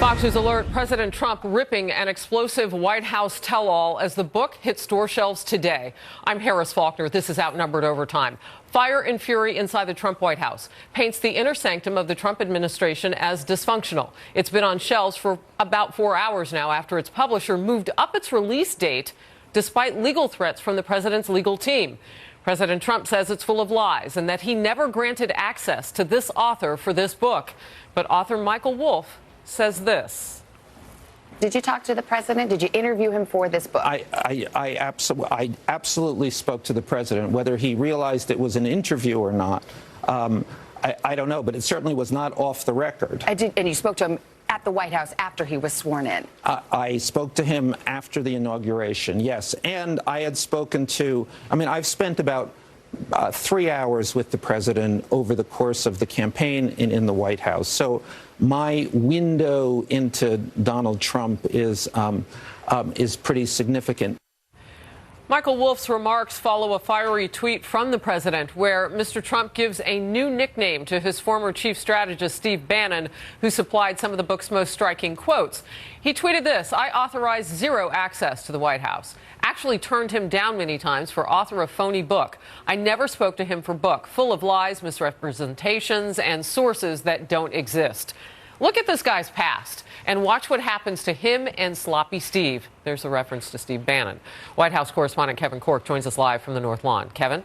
Fox News alert, President Trump ripping an explosive White House tell-all as the book hits store shelves today. I'm Harris Faulkner. This is Outnumbered Overtime. Fire and fury inside the Trump White House paints the inner sanctum of the Trump administration as dysfunctional. It's been on shelves for about 4 hours now after its publisher moved up its release date despite legal threats from the president's legal team. President Trump says it's full of lies and that he never granted access to this author for this book. But author Michael Wolff says this. Did you talk to the president? Did you interview him for this book? I absolutely spoke to the president. Whether he realized it was an interview or not, I don't know, but it certainly was not off the record. And you spoke to him at the White House after he was sworn in? I spoke to him after the inauguration, yes. And I had spoken to, I've spent about 3 hours with the president over the course of the campaign and in the White House. So my window into Donald Trump is pretty significant. Michael Wolff's remarks follow a fiery tweet from the president where Mr. Trump gives a new nickname to his former chief strategist, Steve Bannon, who supplied some of the book's most striking quotes. He tweeted this: "I authorized zero access to the White House. Actually turned him down many times for author of phony book. I never spoke to him for book, full of lies, misrepresentations, and sources that don't exist." Look at this guy's past and watch what happens to him and Sloppy Steve. There's a reference to Steve Bannon. White House correspondent Kevin Corke joins us live from the North Lawn. Kevin?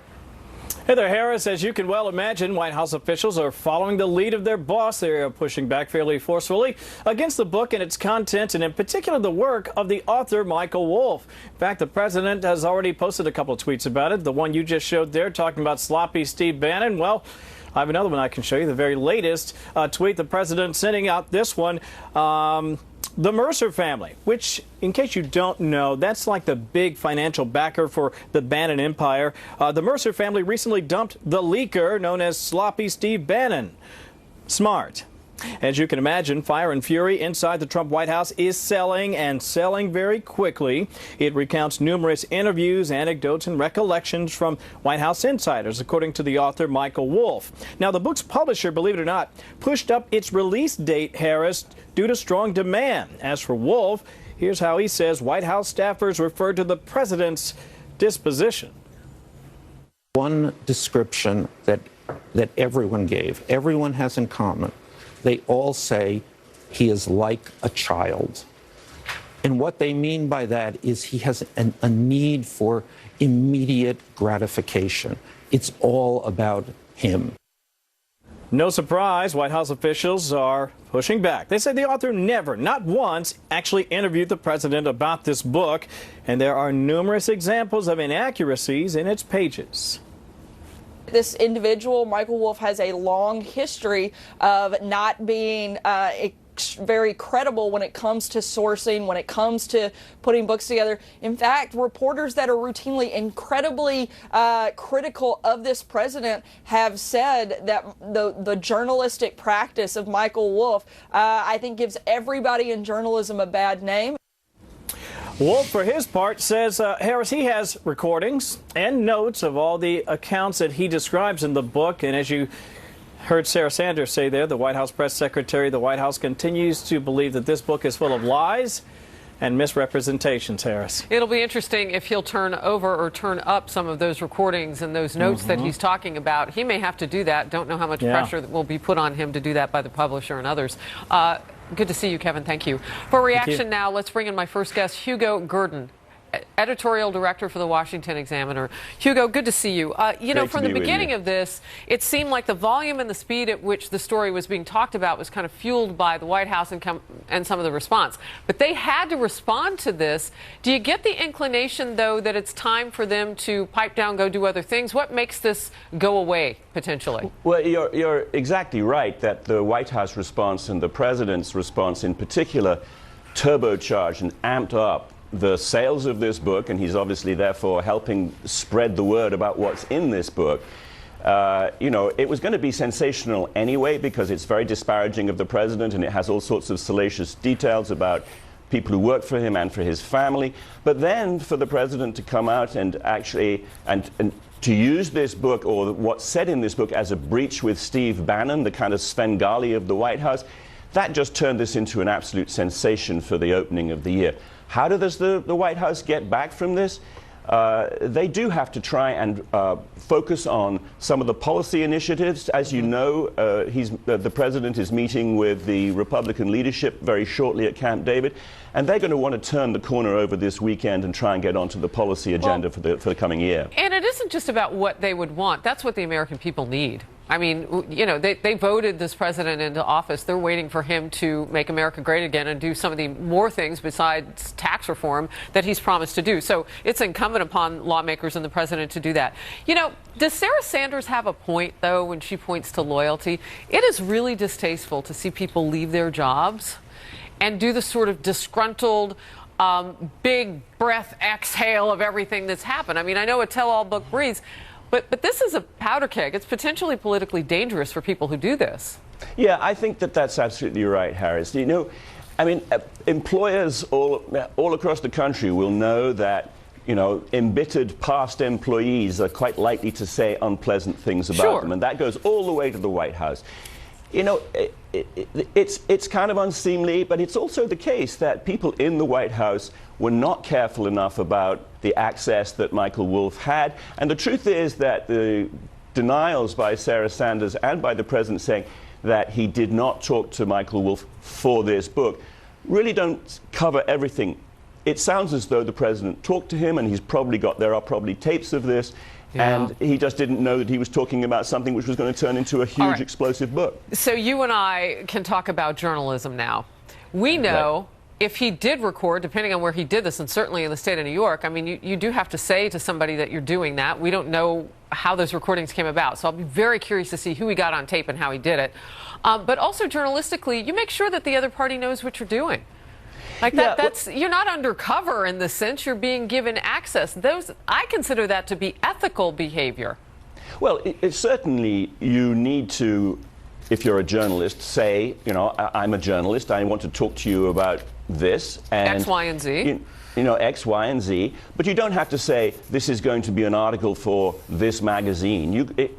Hey there, Harris. As you can well imagine, White House officials are following the lead of their boss. They are pushing back fairly forcefully against the book and its content, and in particular the work of the author, Michael Wolff. In fact, the president has already posted a couple of tweets about it. The one you just showed there talking about Sloppy Steve Bannon. Well, I have another one I can show you, the very latest tweet the president sending out this one. The Mercer family, which, in case you don't know, that's like the big financial backer for the Bannon empire. The Mercer family recently dumped the leaker known as Sloppy Steve Bannon. Smart. As you can imagine, fire and fury inside the Trump White House is selling, and selling very quickly. It recounts numerous interviews, anecdotes, and recollections from White House insiders, according to the author Michael Wolff. Now, the book's publisher, believe it or not, pushed up its release date, Harris, due to strong demand. As for Wolff, here's how he says White House staffers referred to the president's disposition. One description that everyone gave, everyone has in common. They all say he is like a child. And what they mean by that is he has a need for immediate gratification. It's all about him. No surprise, White House officials are pushing back. They say the author never, not once, actually interviewed the president about this book, and there are numerous examples of inaccuracies in its pages. This individual, Michael Wolff, has a long history of not being very credible when it comes to sourcing, when it comes to putting books together. In fact, reporters that are routinely incredibly critical of this president have said that the journalistic practice of Michael Wolff, I think, gives everybody in journalism a bad name. Wolff, for his part, says, Harris, he has recordings and notes of all the accounts that he describes in the book. And as you heard Sarah Sanders say there, the White House press secretary, the White House continues to believe that this book is full of lies and misrepresentations, Harris. It'll be interesting if he'll turn over or turn up some of those recordings and those notes that he's talking about. He may have to do that. Don't know how much pressure that will be put on him to do that by the publisher and others. Good to see you, Kevin. Thank you. For reaction now, let's bring in my first guest, Hugo Gurdon, editorial director for the Washington Examiner. Hugo, good to see you. From the beginning of this, it seemed like the volume and the speed at which the story was being talked about was kind of fueled by the White House and some of the response. But they had to respond to this. Do you get the inclination, though, that it's time for them to pipe down, go do other things? What makes this go away, potentially? Well, you're exactly right that the White House response and the president's response in particular turbocharged and amped up the sales of this book, and he's obviously therefore helping spread the word about what's in this book. It was going to be sensational anyway because it's very disparaging of the president and it has all sorts of salacious details about people who work for him and for his family. But then for the president to come out and actually and to use this book, or what's said in this book, as a breach with Steve Bannon, the kind of Svengali of the White House, that just turned this into an absolute sensation for the opening of the year. How does the White House get back from this? They do have to try and focus on some of the policy initiatives. As you know, the president is meeting with the Republican leadership very shortly at Camp David, and they're going to want to turn the corner over this weekend and try and get onto the policy agenda for the coming year. And it isn't just about what they would want. That's what the American people need. I mean, you know, they voted this president into office. They're waiting for him to make America great again and do some of the more things besides tax reform that he's promised to do. So it's incumbent upon lawmakers and the president to do that. You know, does Sarah Sanders have a point, though, when she points to loyalty? It is really distasteful to see people leave their jobs and do the sort of disgruntled, big breath exhale of everything that's happened. I mean, I know a tell-all book breathes. But this is a powder keg. It's potentially politically dangerous for people who do this. Yeah, I think that's absolutely right, Harris. You know, I mean, employers all across the country will know that, you know, embittered past employees are quite likely to say unpleasant things about them. And that goes all the way to the White House. You know, it's kind of unseemly, but it's also the case that people in the White House were not careful enough about the access that Michael Wolff had. And the truth is that the denials by Sarah Sanders and by the president saying that he did not talk to Michael Wolff for this book really don't cover everything. It sounds as though the president talked to him, and there are probably tapes of this. Yeah. And he just didn't know that he was talking about something which was going to turn into a huge, explosive book. So you and I can talk about journalism now. We know if he did record, depending on where he did this, and certainly in the state of New York, I mean, you do have to say to somebody that you're doing that. We don't know how those recordings came about, so I'll be very curious to see who he got on tape and how he did it. But also journalistically, you make sure that the other party knows what you're doing. Like that's you're not undercover in the sense, you're being given access. I consider that to be ethical behavior. Well, certainly you need to, if you're a journalist, say, you know, I'm a journalist, I want to talk to you about this. And X, Y, and Z. You know, X, Y, and Z. But you don't have to say, this is going to be an article for this magazine.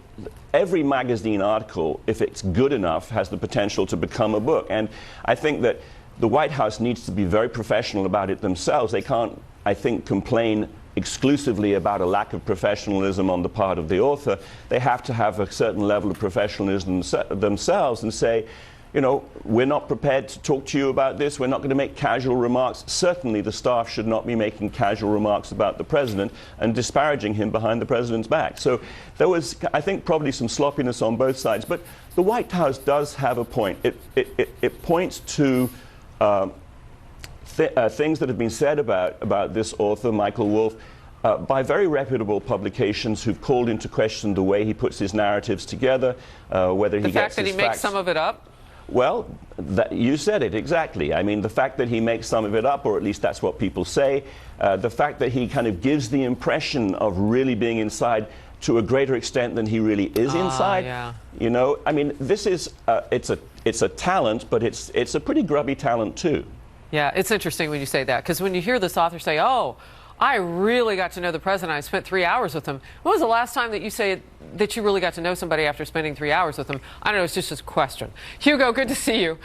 Every magazine article, if it's good enough, has the potential to become a book. And I think that the White House needs to be very professional about it themselves. They can't, I think, complain exclusively about a lack of professionalism on the part of the author. They have to have a certain level of professionalism themselves and say, you know, we're not prepared to talk to you about this. We're not going to make casual remarks. Certainly the staff should not be making casual remarks about the president and disparaging him behind the president's back. So there was, I think, probably some sloppiness on both sides. But the White House does have a point. It points to things that have been said about this author, Michael Wolff, by very reputable publications who've called into question the way he puts his narratives together, whether he gets his facts. The fact that he makes some of it up? Well, you said it, exactly. I mean, the fact that he makes some of it up, or at least that's what people say, the fact that he kind of gives the impression of really being inside to a greater extent than he really is inside. Yeah. You know, I mean, this is, it's a talent, but it's a pretty grubby talent, too. Yeah, it's interesting when you say that, because when you hear this author say, oh, I really got to know the president, I spent 3 hours with him. When was the last time that you say that you really got to know somebody after spending 3 hours with them? I don't know, it's just a question. Hugo, good to see you.